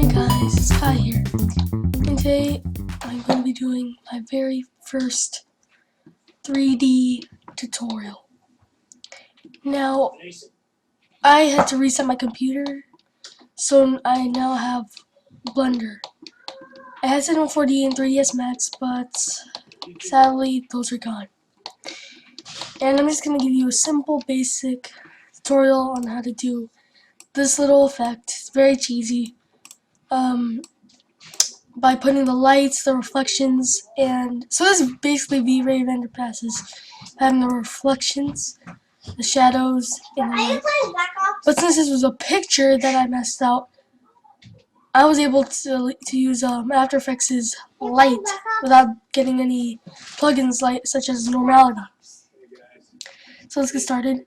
Hey guys, it's Kai here, and today I'm going to be doing my very first 3D tutorial. Now, I had to reset my computer, so I now have Blender. I had Cinema 4D and 3ds Max, but sadly those are gone. And I'm just going to give you a simple, basic tutorial on how to do this little effect. It's very cheesy. By putting the lights, the reflections, and so this is basically V-Ray render passes, having the reflections, the shadows, and the light. But since this was a picture that I messed out, I was able to use After Effects' light without getting any plugins such as Normality. So let's get started.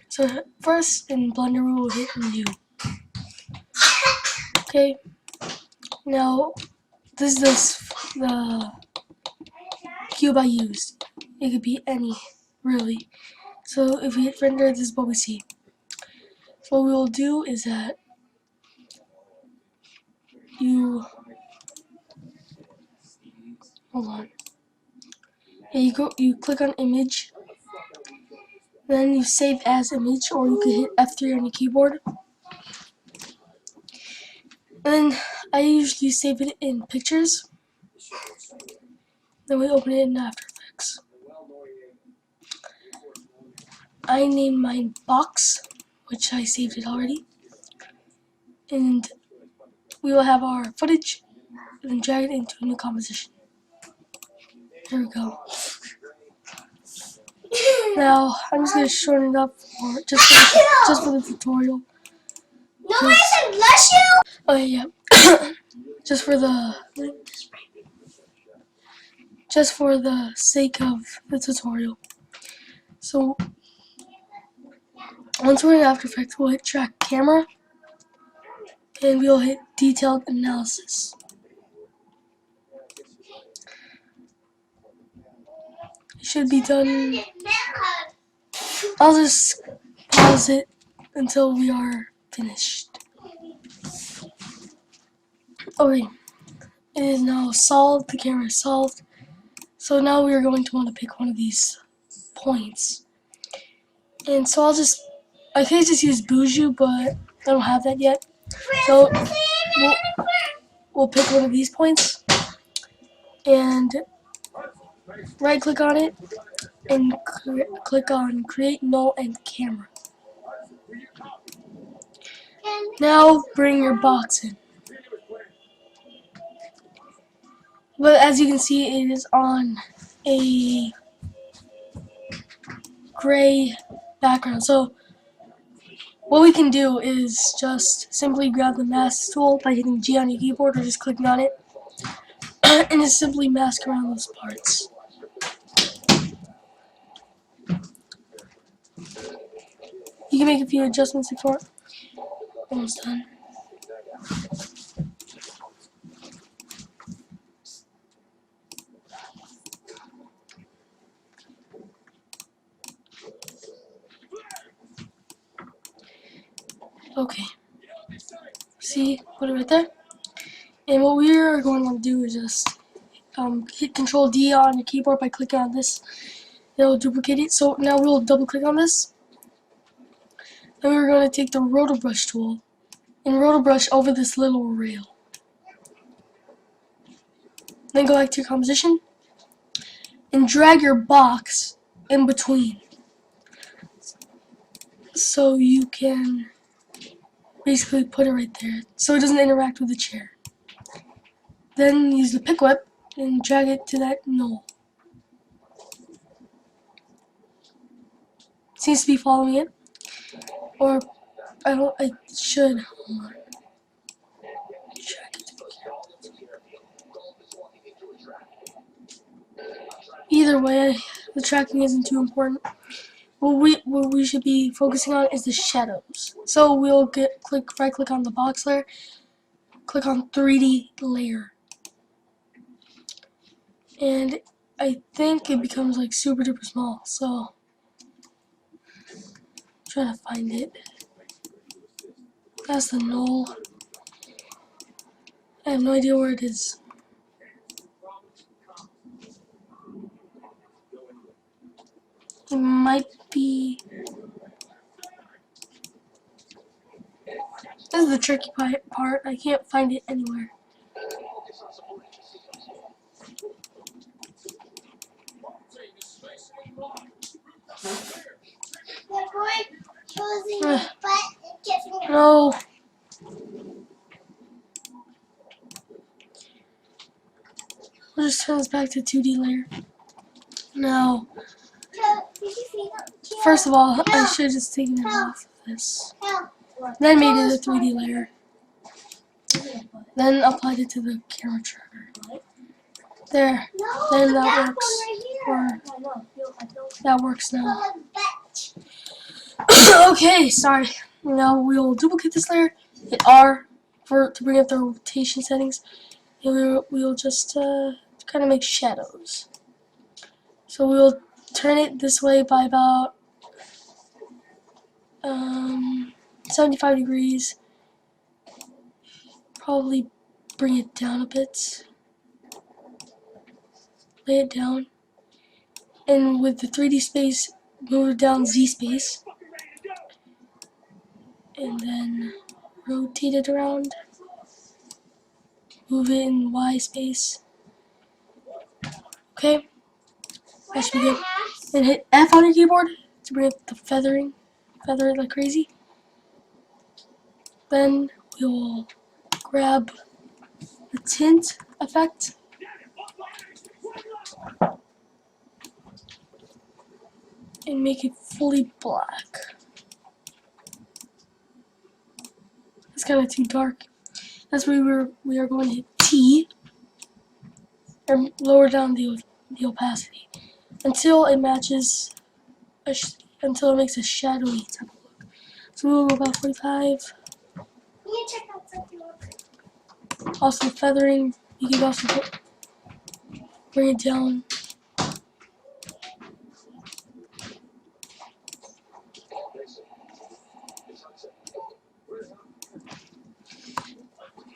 So first in Blender we will hit New. Okay. Now this is the cube I used. It could be any, really. So if we hit render, this is what we see. So what we will do is that you hold on. Yeah, you click on image, then you save as image, or you can hit F3 on your keyboard. And then I usually save it in pictures. Then we open it in After Effects. I named mine box, which I saved it already. And we will have our footage, and then drag it into a new composition. There we go. Now I'm just gonna shorten it up for just for the tutorial. No, I said bless you. Oh yeah, just for the sake of the tutorial. So once we're in After Effects, we'll hit track camera, and we'll hit detailed analysis. It should be done. I'll just pause it until we are finished. Okay, it is now solved. The camera is solved. So now we are going to want to pick one of these points. And so I could just use Buju, but I don't have that yet. So we'll pick one of these points and right click on it and click on create null and camera. Now bring your box in. But as you can see, it is on a gray background. So what we can do is just simply grab the mask tool by hitting G on your keyboard or just clicking on it and just simply mask around those parts. You can make a few adjustments if you want. Almost done. Okay. See, put it right there. And what we are going to do is just hit Control D on your keyboard by clicking on this. It'll duplicate it. So now we'll double click on this. Then we're going to take the Roto Brush tool and Roto Brush over this little rail. Then go back to your composition and drag your box in between. So you can basically put it right there so it doesn't interact with the chair. Then use the pick whip and drag it to that null. Seems to be following it. Or I should. Hold on. Either way, the tracking isn't too important. What we should be focusing on is the shadows. So we'll right click on the box layer, click on 3D layer. And I think it becomes like super duper small, so try to find it. That's the null. I have no idea where it is. It might be. This is the tricky part. I can't find it anywhere. They're going choosing it, but it gives me No. We'll just turn this back to 2D layer. Now, Did you see that? first of all, I should have just taken it off of this. Then made it a 3D layer. Then applied it to the camera trigger. There. No, Then the that black works. one right Or that works now. here. Okay, sorry. Now we'll duplicate this layer. Hit R to bring up the rotation settings. And we'll just kind of make shadows. So we'll turn it this way by about 75 degrees. Probably bring it down a bit. Lay it down. And with the 3D space, move it down Z space. And then rotate it around. Move it in Y space. Okay. That should be good. And hit F on your keyboard to bring up the feathering. Feather it like crazy. Then we will grab the tint effect. And make it fully black. It's kind of too dark. That's where we are going to hit T and lower down the opacity until it matches, until it makes a shadowy type of look. So we'll go about 45. You check out something else. Also feathering, you can also bring it down.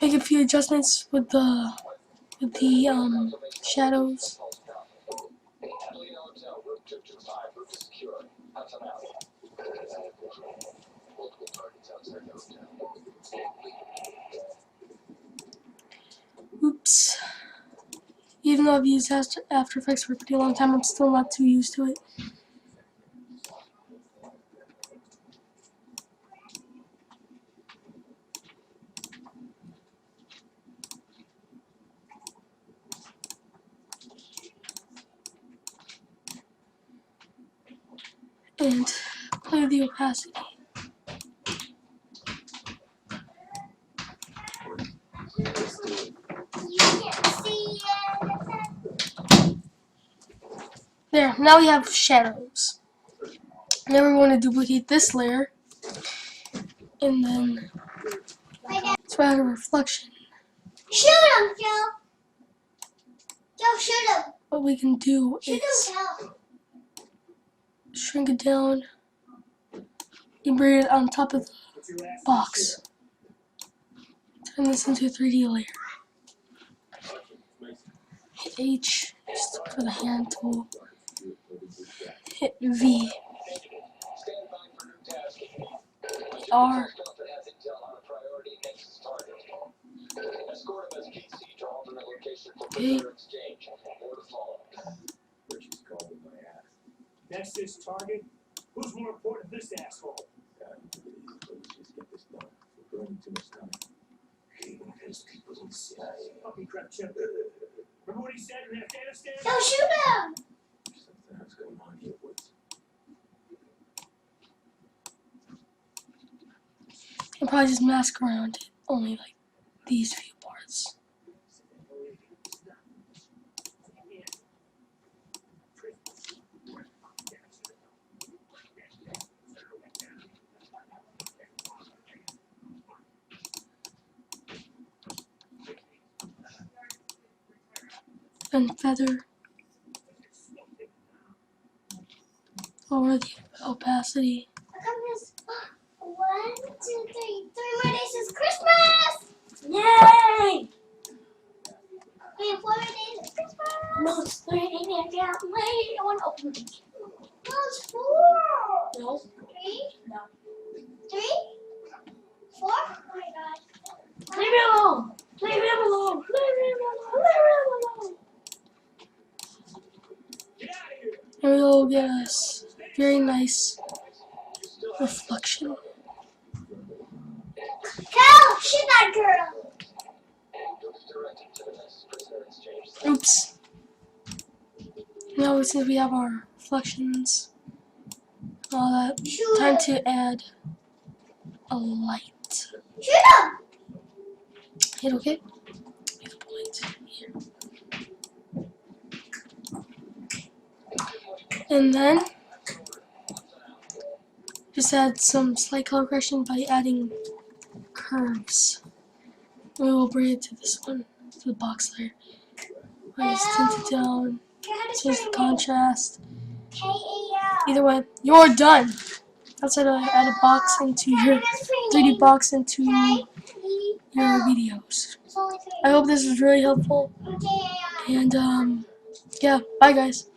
Make a few adjustments with the shadows. Oops. Even though I've used After Effects for a pretty long time, I'm still not too used to it. And play with the opacity. You can't see it. There, now we have shadows. Now we're going to duplicate this layer. And then let's add a reflection. Shoot him, Joe. Joe, shoot him. What we can do Shoot is him, Joe. shrink it down and bring it on top of the box. Turn this into a 3D layer. Hit H just for the hand tool. Hit V. Hit R. Okay. Next is target. Who's more important than this asshole? Let's get this done. We're burning too much time. Fucking crap, Chip. Remember what he said in Afghanistan? Joe, shoot him. Something else going on here, Woods. And probably just mask around it. Only like these few parts. And feather over the opacity. How come there's 1, 2, 3 more days get a very nice reflection. Help! Shoot that girl! Oops. Now since we have our reflections, all that, Shoot time him! to add a light. Shoot him! Hit okay? Hit the point here. And then just add some slight color correction by adding curves. We will bring it to this one, to the box layer. I just tint it down, change the contrast. K-A-L. Either way, you're done. That's how to add a box into your 3D box into your videos. I hope this was really helpful. And yeah, bye guys.